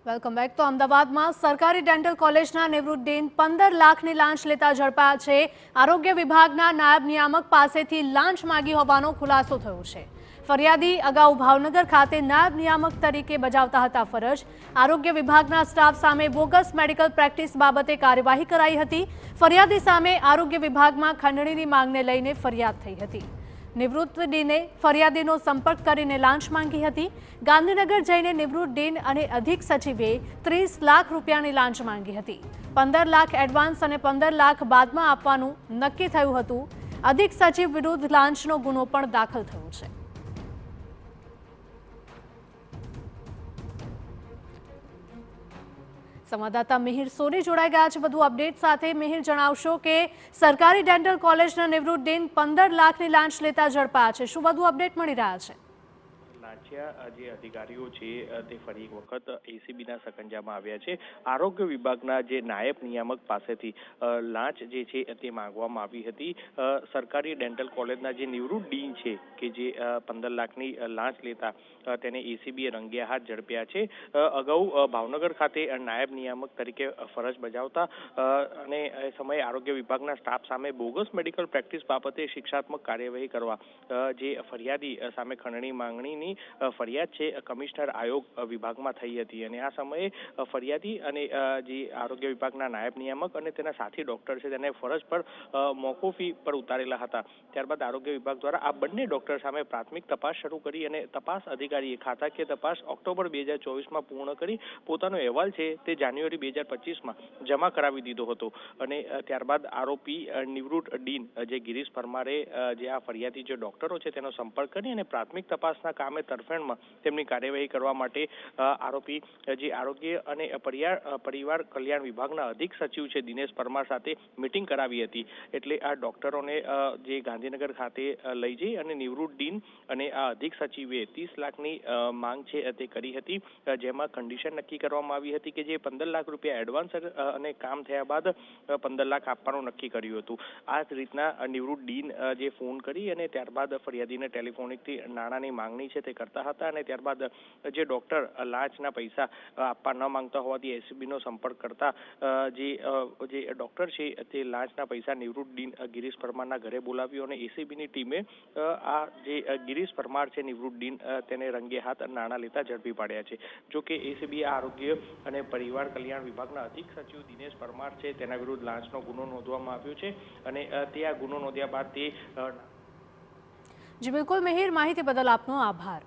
Welcome back. તો અમદાવાદમાં સરકારી ડેન્ટલ કોલેજના નિવૃત્તિન 15 લાખની લાંચ લેતા ઝડપાયા છે। આરોગ્ય વિભાગના નાયબ નિયામક પાસેથી લાંચ માંગી હોવાનો ખુલાસો થયો છે। ફરિયાદી અગાઉ ભાવનગર ખાતે નાયબ નિયામક તરીકે બજાવતા હતા ફરજ। આરોગ્ય વિભાગના સ્ટાફ સામે બોગસ મેડિકલ પ્રેક્ટિસ બાબતે કાર્યવાહી કરાઈ હતી। ફરિયાદી સામે આરોગ્ય વિભાગમાં ખંડણીની માંગને લઈને ફરિયાદ થઈ હતી। નિવૃત્ત ડીને ફરિયાદીનો સંપર્ક કરીને લાંચ માંગી હતી। ગાંધીનગર જઈને નિવૃત્ત ડીન અને અધિક સચિવે 30 લાખ રૂપિયાની લાંચ માંગી હતી। 15 લાખ એડવાન્સ અને 15 લાખ બાદમાં આપવાનું નક્કી થયું હતું। અધિક સચિવ વિરુદ્ધ લાંચનો ગુનો પણ દાખલ થયો છે। સંવાદદાતા મિહિર સોની જોડાઈ ગયા છે વધુ અપડેટ સાથે। મિહિર, જણાવશો કે સરકારી ડેન્ટલ કોલેજના નિવૃત્ત ડીન 15 લાખની લાંચ લેતા ઝડપાયા છે। શું વધુ અપડેટ મળી રહ્યા છે? લાંચિયા જે અધિકારીઓ છે તે ફરી એક વખત એસીબીના સકંજામાં આવ્યા છે। આરોગ્ય વિભાગના જે નાયબ નિયામક પાસેથી લાંચ જે છે તે માંગવામાં આવી હતી। સરકારી ડેન્ટલ કોલેજના જે નિવૃત્ત ડીન છે કે જે 15 લાખની લાંચ લેતા તેને એસીબીએ રંગ્યા હાથ ઝડપ્યા છે। અગાઉ ભાવનગર ખાતે નાયબ નિયામક તરીકે ફરજ બજાવતા અને એ સમયે આરોગ્ય વિભાગના સ્ટાફ સામે બોગસ મેડિકલ પ્રેક્ટિસ બાબતે શિક્ષાત્મક કાર્યવાહી કરવા જે ફરિયાદી સામે ખંડણી માંગણીની ફરિયાદ છે કમિશનર આયોગ વિભાગમાં થઈ હતી। અને આ સમયે ફરિયાદી અને જે આરોગ્ય વિભાગના નાયબ નિયામક અને તેના સાથી ડોક્ટર છે તેને ફરજ પર મોકૂફી પર ઉતારેલા હતા। ત્યારબાદ આરોગ્ય વિભાગ દ્વારા આ બંને ડોક્ટર સામે પ્રાથમિક તપાસ શરૂ કરી અને તપાસ અધિકારીએ ખાતાકીય તપાસ ઓક્ટોબર 2024માં પૂર્ણ કરી પોતાનો અહેવાલ છે તે જાન્યુઆરી 2025માં જમા કરાવી દીધો હતો। અને ત્યારબાદ આરોપી નિવૃત્ત ડીન જે ગિરીશ પરમારે જે આ ફરિયાદી જે ડોક્ટરો છે તેનો સંપર્ક કરી અને પ્રાથમિક તપાસના કામે તરફેણમાં તેમની કાર્યવાહી કરવા માટે આરોપી જે આરોગ્ય અને પરિવાર કલ્યાણ વિભાગના અધિક સચિવ છે દિનેશ પરમાર સાથે મીટિંગ કરાવી હતી। એટલે આ ડોક્ટરોને જે ગાંધીનગર ખાતે લઈ જઈ અને નિવૃત્ત ડીન અને આ અધિક સચિવે 30 લાખની માંગ છે તે કરી હતી। જેમાં કન્ડિશન નક્કી કરવામાં આવી હતી કે જે 15 લાખ રૂપિયા એડવાન્સ અને કામ થયા બાદ 15 લાખ આપવાનું નક્કી કર્યું હતું। આ જ રીતના નિવૃત્ત ડીન જે ફોન કરી અને ત્યારબાદ ફરિયાદીને ટેલિફોનિકથી નાણાંની માંગણી છે તે કરતા હતા। અને ત્યારબાદ જે ડોક્ટર લાંચના પૈસા આપવા ન માંગતા હોવાથી એસીબીનો સંપર્ક કરતા જે ડોક્ટર છે તે લાંચના પૈસા નિવૃત્ત ડીન ગિરીશ પરમારના ઘરે બોલાવ્યો અને એસીબીની ટીમે આ જે ગિરીશ પરમાર છે નિવૃત્ત ડીન તેને રંગે હાથ નાણાં લેતા ઝડપી પાડ્યા છે। જો કે એસીબી આરોગ્ય અને પરિવાર કલ્યાણ વિભાગના અધિક સચિવ દિનેશ પરમાર છે તેના વિરુદ્ધ લાંચનો ગુનો નોંધવામાં આવ્યો છે। અને તે આ ગુનો નોંધ્યા બાદ તે જી બિલકુલ મિહિર, માહિતી બદલ આપનો આભાર।